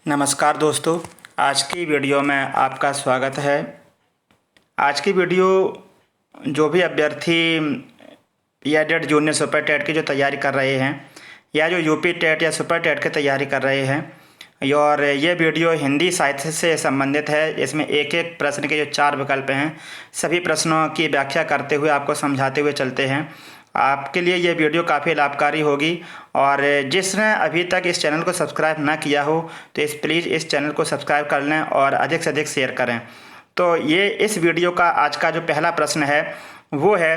नमस्कार दोस्तों, आज की वीडियो में आपका स्वागत है। आज की वीडियो जो भी अभ्यर्थी EADED जूनियर सुपर टेट की जो तैयारी कर रहे हैं या जो यूपी टेट या सुपर टेट की तैयारी कर रहे हैं, और ये वीडियो हिंदी साहित्य से संबंधित है। इसमें एक एक प्रश्न के जो 4 विकल्प हैं, सभी प्रश्नों की व्याख्या करते हुए आपको समझाते हुए चलते हैं। आपके लिए ये वीडियो काफ़ी लाभकारी होगी। और जिसने अभी तक इस चैनल को सब्सक्राइब ना किया हो तो प्लीज़ इस चैनल को सब्सक्राइब कर लें और अधिक से अधिक शेयर करें। तो ये इस वीडियो का आज का जो पहला प्रश्न है वो है,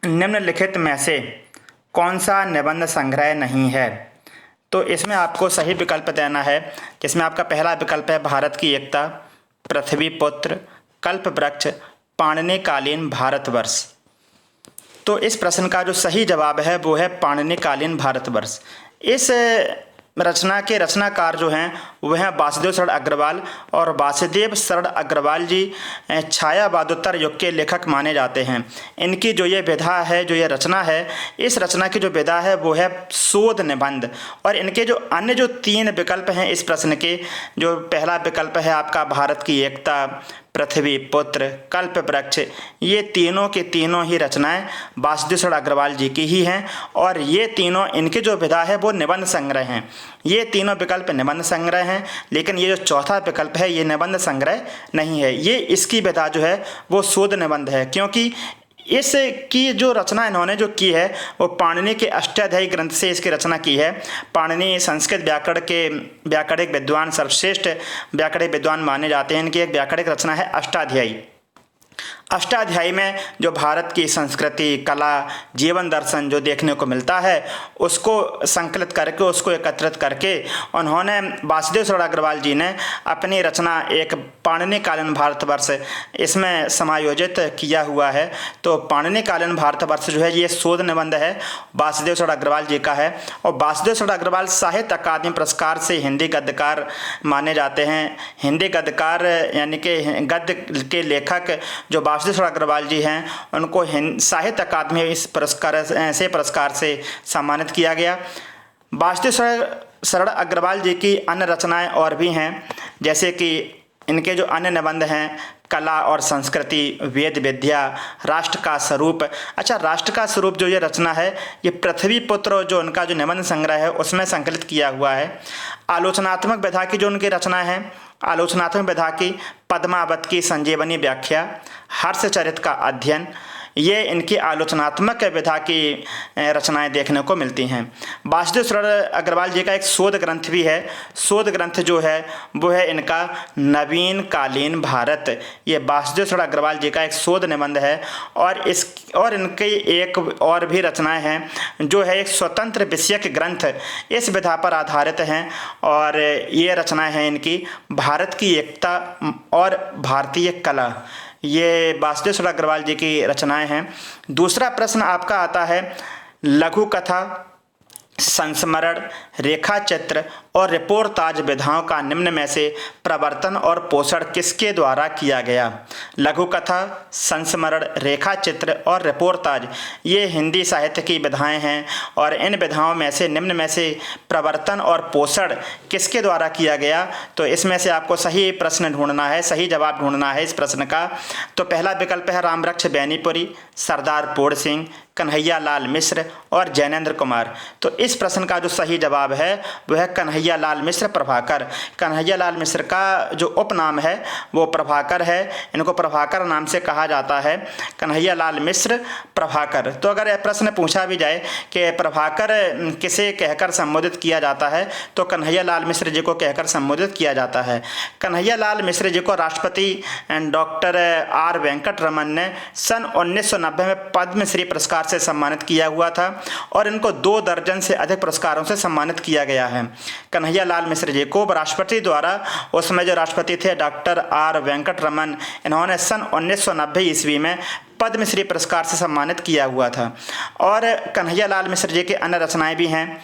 निम्नलिखित में से कौन सा निबंध संग्रह नहीं है। तो इसमें आपको सही विकल्प देना है, जिसमें आपका पहला विकल्प है भारत की एकता, पृथ्वी पुत्र, कल्प वृक्ष, पाणिनिकालीन भारतवर्ष। तो इस प्रश्न का जो सही जवाब है वो है पाणिनिकालीन भारतवर्ष। इस रचना के रचनाकार जो हैं वह हैं वासुदेव शरण अग्रवाल, और वासुदेव शरण अग्रवाल जी छायावादोत्तर युग के लेखक माने जाते हैं। इनकी जो ये विधा है, जो ये रचना है, इस रचना की जो विधा है वो है शोध निबंध। और इनके जो अन्य जो 3 विकल्प हैं इस प्रश्न के, जो पहला विकल्प है आपका भारत की एकता, पृथ्वी पुत्र, कल्प वृक्ष, ये तीनों के तीनों ही रचनाएं वासुदेव शरण अग्रवाल जी की ही हैं। और ये तीनों, इनके जो विधा है वो निबंध संग्रह हैं। ये तीनों विकल्प निबंध संग्रह हैं, लेकिन ये जो चौथा विकल्प है ये निबंध संग्रह नहीं है। ये इसकी विधा जो है वो शोध निबंध है, क्योंकि इसकी जो रचना इन्होंने जो की है वो पाणिनि के अष्टाध्यायी ग्रंथ से इसकी रचना की है। पाणिनि संस्कृत व्याकरणिक विद्वान, सर्वश्रेष्ठ व्याकरणिक विद्वान माने जाते हैं। इनकी एक व्याकरणिक रचना है अष्टाध्यायी। अष्टाध्यायी में जो भारत की संस्कृति, कला, जीवन दर्शन जो देखने को मिलता है उसको संकलित करके, उसको एकत्रित करके उन्होंने, वासुदेव शरण अग्रवाल जी ने अपनी रचना एक पाणिनिकालीन भारतवर्ष इसमें समायोजित किया हुआ है। तो पाणिनिकालीन भारतवर्ष जो है ये शोध निबंध है, वासुदेव शरण अग्रवाल जी का है। और वासुदेव शरण अग्रवाल साहित्य अकादमी पुरस्कार से हिंदी गद्यकार माने जाते हैं। हिंदी गद्यकार यानी कि गद्य के लेखक जो वासुदेव शरण अग्रवाल जी हैं, उनको साहित्य अकादमी इस पुरस्कार से सम्मानित किया गया। वासुदेव शरण अग्रवाल जी की अन्य रचनाएं और भी हैं, जैसे कि इनके जो अन्य निबंध हैं, कला और संस्कृति, वेद विद्या, राष्ट्र का स्वरूप। अच्छा, राष्ट्र का स्वरूप जो ये रचना है ये पृथ्वी पुत्र जो उनका जो निबंध संग्रह है उसमें संकलित किया हुआ है। आलोचनात्मक विधा की जो उनकी रचना है, आलोचनात्मक विधा की पद्मावत की संजीवनी व्याख्या, हर्षचरित का अध्ययन, ये इनकी आलोचनात्मक विधा की रचनाएं देखने को मिलती हैं। वासुदेव शरण अग्रवाल जी का एक शोध ग्रंथ भी है। शोध ग्रंथ जो है वो है इनका नवीन कालीन भारत। ये वासुदेव शरण अग्रवाल जी का एक शोध निबंध है। और इनकी एक और भी रचनाएं हैं जो है एक स्वतंत्र विषयक ग्रंथ, इस विधा पर आधारित हैं। और ये रचनाएं हैं इनकी भारत की एकता और भारतीय कला। ये वासुदेव शरण अग्रवाल जी की रचनाएं हैं। दूसरा प्रश्न आपका आता है, लघु कथा, संस्मरण, रेखा चित्र और रिपोर्टाज विधाओं का निम्न में से प्रवर्तन और पोषण किसके द्वारा किया गया। लघु कथा, संस्मरण, रेखा चित्र और रिपोर्टाज ये हिंदी साहित्य की विधाएं हैं। और इन विधाओं में से निम्न में से प्रवर्तन और पोषण किसके द्वारा किया गया। तो इसमें से आपको सही प्रश्न ढूंढना है, सही जवाब ढूंढना है इस प्रश्न का। तो पहला विकल्प है रामवृक्ष बैनीपुरी, सरदार पूर्ण सिंह, कन्हैया लाल मिश्र और जैनेन्द्र कुमार। तो इस प्रश्न का जो सही जवाब है वह है कन्हैया लाल मिश्र प्रभाकर। कन्हैया लाल मिश्र का जो उपनाम है वो प्रभाकर है। इनको प्रभाकर नाम से कहा जाता है, कन्हैया लाल मिश्र प्रभाकर। तो अगर यह प्रश्न पूछा भी जाए कि प्रभाकर किसे कहकर संबोधित किया जाता है, तो कन्हैया लाल मिश्र जी को कहकर संबोधित किया जाता है। कन्हैया लाल मिश्र जी को राष्ट्रपति डॉक्टर आर वेंकट रमन ने सन 1990 में पद्मश्री पुरस्कार से सम्मानित किया हुआ था। और इनको 2 दर्जन से अधिक पुरस्कारों से सम्मानित किया गया है। कन्हैया लाल मिश्र जी को राष्ट्रपति द्वारा, उस समय जो राष्ट्रपति थे डॉक्टर आर वेंकट रमन, इन्होंने सन 1990 ईस्वी में पद्मश्री पुरस्कार से सम्मानित किया हुआ था। और कन्हैया लाल मिश्र जी की अन्य रचनाएं भी हैं,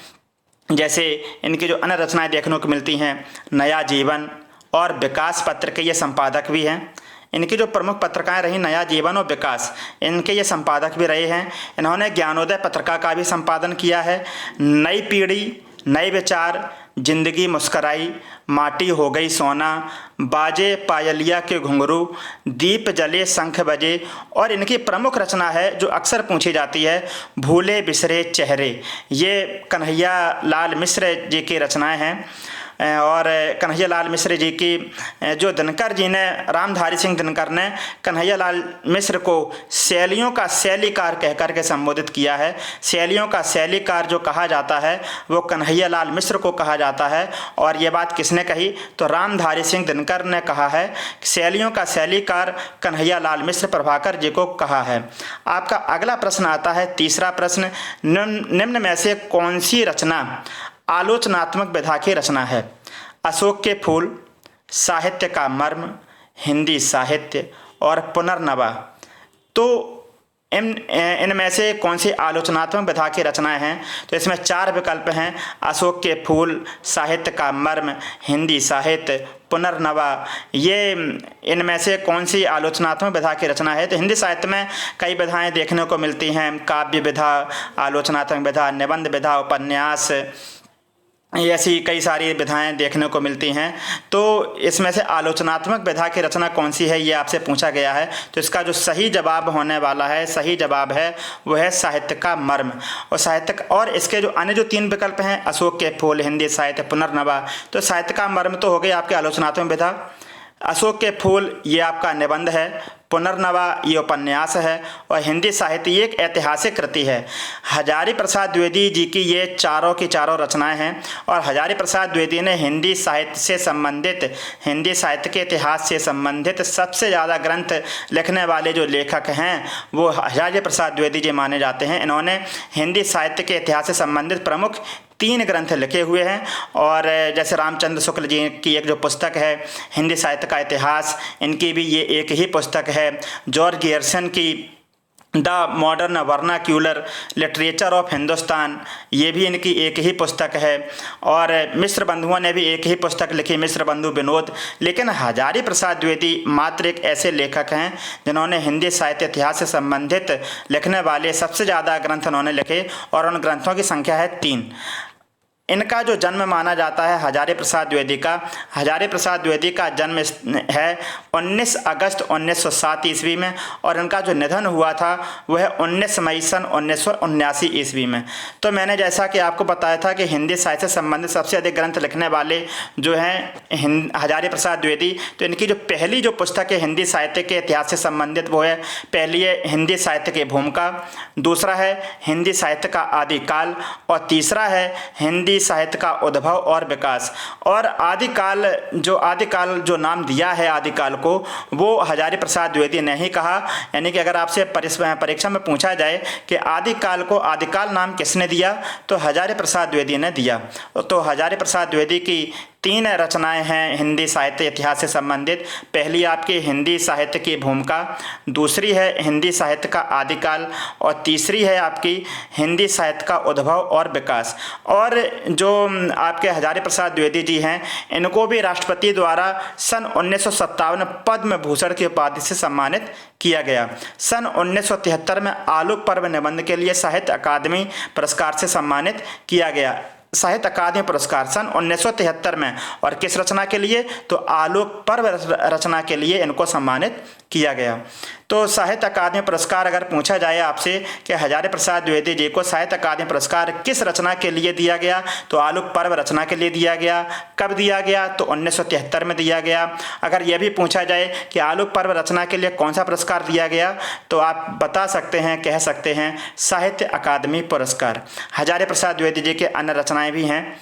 जैसे इनकी जो अन्य रचनाएं देखने को मिलती हैं, नया जीवन और विकास पत्र के ये संपादक भी हैं। इनकी जो प्रमुख पत्रिकाएं रही नया जीवन और विकास, इनके ये संपादक भी रहे हैं। इन्होंने ज्ञानोदय पत्रिका का भी संपादन किया है। नई पीढ़ी, नए विचार, जिंदगी मुस्कराई, माटी हो गई सोना, बाजे पायलिया के घुंघरू, दीप जले शंख बजे। और इनकी प्रमुख रचना है जो अक्सर पूछी जाती है, भूले बिसरे चेहरे। ये कन्हैया लाल मिश्र जी की रचनाएं हैं। और कन्हैया लाल मिश्र जी की जो दिनकर जी ने, रामधारी सिंह दिनकर ने कन्हैया लाल मिश्र को शैलियों का शैलीकार कह कर के संबोधित किया है। शैलियों का शैलीकार जो कहा जाता है वो कन्हैया लाल मिश्र को कहा जाता है। और ये बात किसने कही? तो रामधारी सिंह दिनकर ने कहा है। शैलियों का शैलीकार कन्हैया लाल मिश्र प्रभाकर जी को कहा है। आपका अगला प्रश्न आता है, तीसरा प्रश्न, निम्न में से कौन सी रचना आलोचनात्मक विधा की रचना है? अशोक के फूल, साहित्य का मर्म, हिंदी साहित्य और पुनर्नवा। तो इनमें से कौन सी आलोचनात्मक विधा की रचनाएं हैं? तो इसमें 4 विकल्प हैं, अशोक के फूल, साहित्य का मर्म, हिंदी साहित्य, पुनर्नवा। ये इनमें से कौन सी आलोचनात्मक विधा की रचना है? तो हिंदी साहित्य में कई विधाएं देखने को मिलती हैं, काव्य विधा, आलोचनात्मक विधा, निबंध विधा, उपन्यास, ऐसी कई सारी विधाएं देखने को मिलती हैं। तो इसमें से आलोचनात्मक विधा की रचना कौन सी है, ये आपसे पूछा गया है। तो इसका जो सही जवाब होने वाला है, सही जवाब है वो है साहित्य का मर्म। और इसके जो अन्य जो 3 विकल्प हैं, अशोक के फूल, हिंदी साहित्य, पुनर्नवा, तो साहित्य का मर्म तो हो गई आपके आलोचनात्मक विधा, अशोक के फूल ये आपका निबंध है, पुनर्नवा ये उपन्यास है, और हिंदी साहित्य ये एक ऐतिहासिक कृति है। हजारी प्रसाद द्विवेदी जी की ये चारों की चारों रचनाएं हैं। और हजारी प्रसाद द्विवेदी ने हिंदी साहित्य से संबंधित, हिंदी साहित्य के इतिहास से संबंधित सबसे ज़्यादा ग्रंथ लिखने वाले जो लेखक हैं वो हजारी प्रसाद द्विवेदी जी माने जाते हैं। इन्होंने हिंदी साहित्य के इतिहास से संबंधित प्रमुख 3 ग्रंथ लिखे हुए हैं। और जैसे रामचंद्र शुक्ल जी की एक जो पुस्तक है हिंदी साहित्य का इतिहास, इनकी भी ये एक ही पुस्तक है। जॉर्ज गियर्सन की the modern vernacular literature of Hindustan, ये भी इनकी एक ही पुस्तक है। और मिश्र बंधुओं ने भी एक ही पुस्तक लिखी, मिश्र बंधु विनोद। लेकिन हजारी प्रसाद द्विवेदी मात्र एक ऐसे लेखक हैं जिन्होंने हिंदी साहित्य इतिहास से संबंधित लिखने वाले सबसे ज़्यादा ग्रंथ उन्होंने लिखे, और उन ग्रंथों की संख्या है 3। इनका जो जन्म माना जाता है हजारी प्रसाद द्विवेदी का, हजारी प्रसाद द्विवेदी का जन्म है 19 अगस्त 1907 ईस्वी में, और इनका जो निधन हुआ था वह 19 मई सन 1979 ईस्वी में। तो मैंने जैसा कि आपको बताया था कि हिंदी साहित्य से संबंधित सबसे अधिक ग्रंथ लिखने वाले जो हैं हजारी प्रसाद द्विवेदी, तो इनकी जो पहली जो पुस्तक है हिंदी साहित्य के इतिहास से संबंधित वो है, पहली है हिंदी साहित्य की भूमिका, दूसरा है हिंदी साहित्य का आदिकाल, और तीसरा है हिंदी साहित्य का उद्भव और विकास। और आदिकाल जो नाम दिया है आदिकाल को, वो हजारी प्रसाद द्विवेदी ने ही कहा। यानी कि अगर आपसे परीक्षा में पूछा जाए कि आदिकाल को आदिकाल नाम किसने दिया, तो हजारी प्रसाद द्विवेदी ने दिया। तो हजारी प्रसाद द्विवेदी की 3 रचनाएं हैं हिंदी साहित्य इतिहास से संबंधित। पहली आपकी हिंदी साहित्य की भूमिका, दूसरी है हिंदी साहित्य का आदिकाल, और तीसरी है आपकी हिंदी साहित्य का उद्भव और विकास। और जो आपके हजारी प्रसाद द्विवेदी जी हैं, इनको भी राष्ट्रपति द्वारा सन 1957 पद्म भूषण की उपाधि से सम्मानित किया गया। सन 1973 में आलोक पर्व निबंध के लिए साहित्य अकादमी पुरस्कार से सम्मानित किया गया। साहित्य अकादमी पुरस्कार सन 1973 में, और किस रचना के लिए? तो आलोक पर्व रचना के लिए इनको सम्मानित किया गया। तो साहित्य अकादमी पुरस्कार अगर पूछा जाए आपसे कि हजारी प्रसाद द्विवेदी जी को साहित्य अकादमी पुरस्कार किस रचना के लिए दिया गया, तो आलोक पर्व रचना के लिए दिया गया। कब दिया गया? तो 1973 में दिया गया। अगर यह भी पूछा जाए कि आलोक पर्व रचना के लिए कौन सा पुरस्कार दिया गया, तो आप बता सकते हैं, कह सकते हैं साहित्य अकादमी पुरस्कार। हजारी प्रसाद द्विवेदी जी के अन्य रचनाएं भी हैं,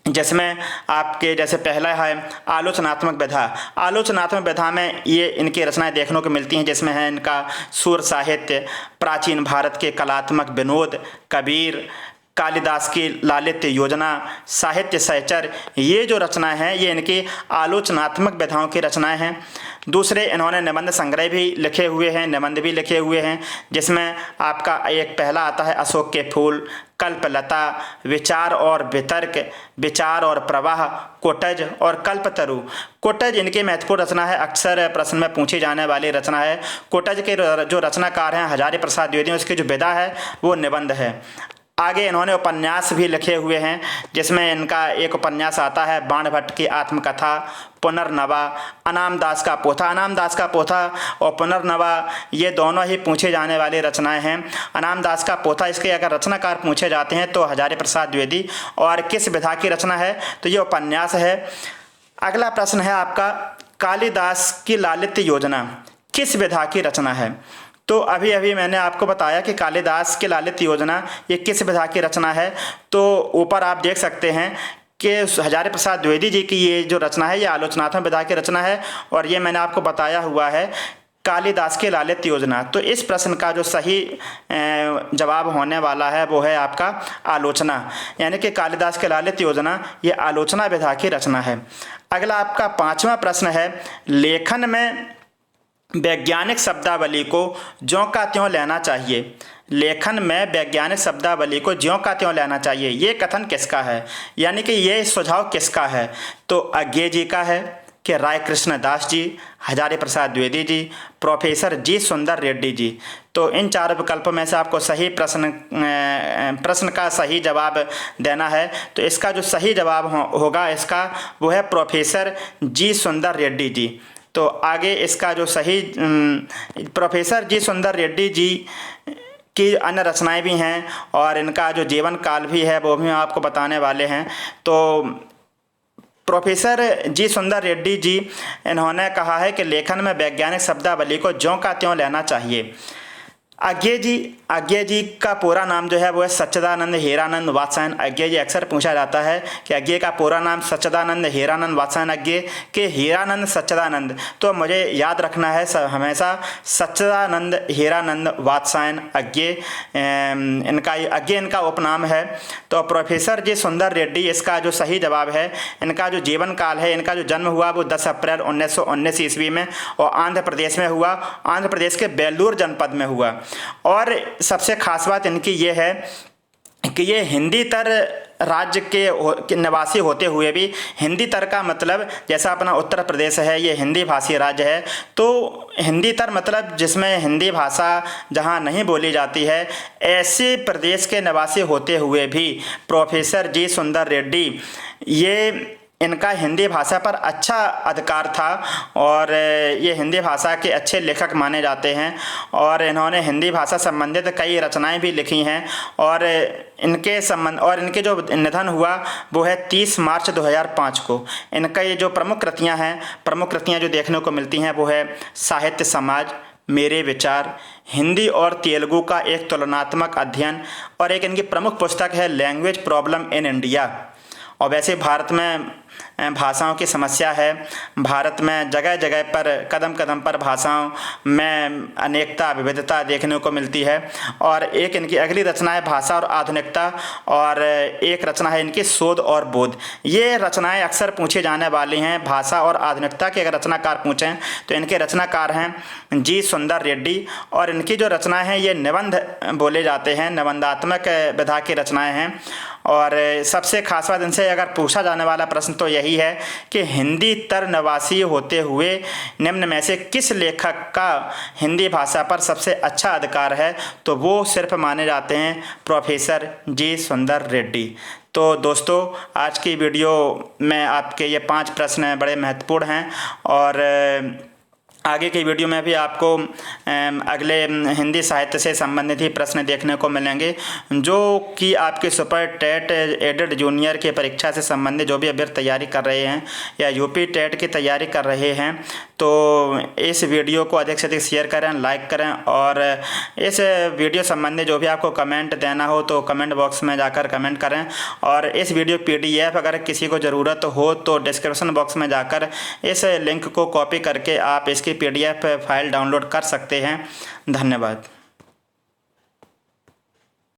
जिसमें आपके जैसे पहला है आलोचनात्मक विधा। आलोचनात्मक विधा में ये इनकी रचनाएं देखने को मिलती हैं, जिसमें है इनका सूर साहित्य, प्राचीन भारत के कलात्मक विनोद, कबीर, कालिदास की लालित्य योजना, साहित्य सहचर। ये जो रचनाएं हैं ये इनकी आलोचनात्मक विधाओं की रचनाएं हैं। दूसरे इन्होंने निबंध संग्रह भी लिखे हुए हैं, निबंध भी लिखे हुए हैं, जिसमें आपका एक पहला आता है अशोक के फूल, कल्पलता, विचार और वितर्क, विचार और प्रवाह, कोटज और कल्पतरु। कोटज इनकी महत्वपूर्ण रचना है, अक्सर प्रश्न में पूछी जाने वाली रचना है। कोटज के जो रचनाकार हैं हजारी प्रसाद द्विवेदी, उसकी जो विधा है वो निबंध है। आगे इन्होंने उपन्यास भी लिखे हुए हैं, जिसमें इनका एक उपन्यास आता है बाण भट्ट की आत्मकथा, पुनर्नवा, अनाम दास का पोथा। अनाम दास का पोथा और पुनर्नवा ये दोनों ही पूछे जाने वाली रचनाएं हैं। अनाम दास का पोथा, इसके अगर रचनाकार पूछे जाते हैं तो हजारी प्रसाद द्विवेदी। और किस विधा की रचना है, तो ये उपन्यास है। अगला प्रश्न है आपका, कालिदास की लालित्य योजना किस विधा की रचना है। तो अभी अभी मैंने आपको बताया कि कालिदास की लालित्य योजना ये किस विधा की रचना है। तो ऊपर आप देख सकते हैं कि हजारी प्रसाद द्विवेदी जी की ये जो रचना है ये आलोचनात्मक विधा की रचना है, और ये मैंने आपको बताया हुआ है कालिदास की लालित्य योजना। तो इस प्रश्न का जो सही जवाब होने वाला है वो है आपका आलोचना, यानी कि कालिदास की लालित्य योजना ये आलोचना विधा की रचना है। अगला आपका 5वां प्रश्न है, लेखन में वैज्ञानिक शब्दावली को ज्यों का त्यों लेना चाहिए। लेखन में वैज्ञानिक शब्दावली को ज्यों का त्यों लेना चाहिए, ये कथन किसका है, यानी कि ये सुझाव किसका है। तो अज्ञे जी का है कि राय कृष्ण दास जी, हजारी प्रसाद द्विवेदी जी, प्रोफेसर जी सुंदर रेड्डी जी। तो इन चारों विकल्पों में से आपको सही प्रश्न का सही जवाब देना है। तो इसका जो सही जवाब होगा इसका वो है प्रोफेसर जी सुंदर रेड्डी जी। तो आगे इसका जो सही प्रोफेसर जी सुंदर रेड्डी जी की अन्य रचनाएं भी हैं और इनका जो जीवन काल भी है वो भी आपको बताने वाले हैं। तो प्रोफेसर जी सुंदर रेड्डी जी इन्होंने कहा है कि लेखन में वैज्ञानिक शब्दावली को ज्यों का त्यों लेना चाहिए। अज्ञे जी का पूरा नाम जो है वो है सच्चिदानंद हीरानंद वात्सायन अज्ञे जी। अक्सर पूछा जाता है कि अज्ञे का पूरा नाम सच्चिदानंद हीरानंद वात्सायन अज्ञे के हीरानंद सच्चिदानंद। तो मुझे याद रखना है हमेशा सच्चिदानंद हीरानंद वात्सायन अज्ञे इनका अज्ञे इनका उपनाम है। तो प्रोफेसर जी सुंदर रेड्डी इसका जो सही जवाब है। इनका जो जीवन काल है, इनका जो जन्म हुआ वो 10 अप्रैल 1919 ईस्वी में और आंध्र प्रदेश में हुआ, आंध्र प्रदेश के बेल्लूर जनपद में हुआ। और सबसे खास बात इनकी ये है कि ये हिंदी तर राज्य के निवासी होते हुए भी, हिंदी तर का मतलब जैसा अपना उत्तर प्रदेश है ये हिंदी भाषी राज्य है, तो हिंदी तर मतलब जिसमें हिंदी भाषा जहां नहीं बोली जाती है, ऐसे प्रदेश के निवासी होते हुए भी प्रोफेसर जी सुंदर रेड्डी ये इनका हिंदी भाषा पर अच्छा अधिकार था और ये हिंदी भाषा के अच्छे लेखक माने जाते हैं। और इन्होंने हिंदी भाषा संबंधित कई रचनाएं भी लिखी हैं और इनके जो निधन हुआ वो है 30 मार्च 2005 को। इनका ये जो प्रमुख कृतियां जो देखने को मिलती हैं वो है साहित्य समाज, मेरे विचार, हिंदी और तेलुगु का एक तुलनात्मक अध्ययन, और एक इनकी प्रमुख पुस्तक है लैंग्वेज प्रॉब्लम इन इंडिया। और वैसे भारत में भाषाओं की समस्या है, भारत में जगह जगह पर कदम कदम पर भाषाओं में अनेकता विविधता देखने को मिलती है। और एक इनकी अगली रचना है भाषा और आधुनिकता, और एक रचना है इनकी शोध और बोध। ये रचनाएं अक्सर पूछे जाने वाली हैं। भाषा और आधुनिकता के अगर रचनाकार पूछें तो इनके रचनाकार हैं जी सुंदर रेड्डी, और इनकी जो रचनाएं हैं ये निबंध बोले जाते हैं, निबंधात्मक विधा की रचनाएं हैं। और सबसे खास बात इनसे अगर पूछा जाने वाला प्रश्न तो यही है कि हिंदी तर निवासी होते हुए निम्न में से किस लेखक का हिंदी भाषा पर सबसे अच्छा अधिकार है, तो वो सिर्फ माने जाते हैं प्रोफेसर जी सुंदर रेड्डी। तो दोस्तों आज की वीडियो में आपके ये 5 प्रश्न बड़े महत्वपूर्ण हैं और आगे की वीडियो में भी आपको अगले हिंदी साहित्य से संबंधित ही प्रश्न देखने को मिलेंगे, जो कि आपके सुपर टेट एडेड जूनियर की परीक्षा से संबंधित जो भी अभ्यर्थी तैयारी कर रहे हैं या यूपी टेट की तैयारी कर रहे हैं, तो इस वीडियो को अधिक से अधिक शेयर करें, लाइक करें, और इस वीडियो संबंधी जो भी आपको कमेंट देना हो तो कमेंट बॉक्स में जाकर कमेंट करें। और इस वीडियो PDF अगर किसी को ज़रूरत हो तो डिस्क्रिप्शन बॉक्स में जाकर इस लिंक को कॉपी करके आप इसकी PDF फाइल डाउनलोड कर सकते हैं। धन्यवाद।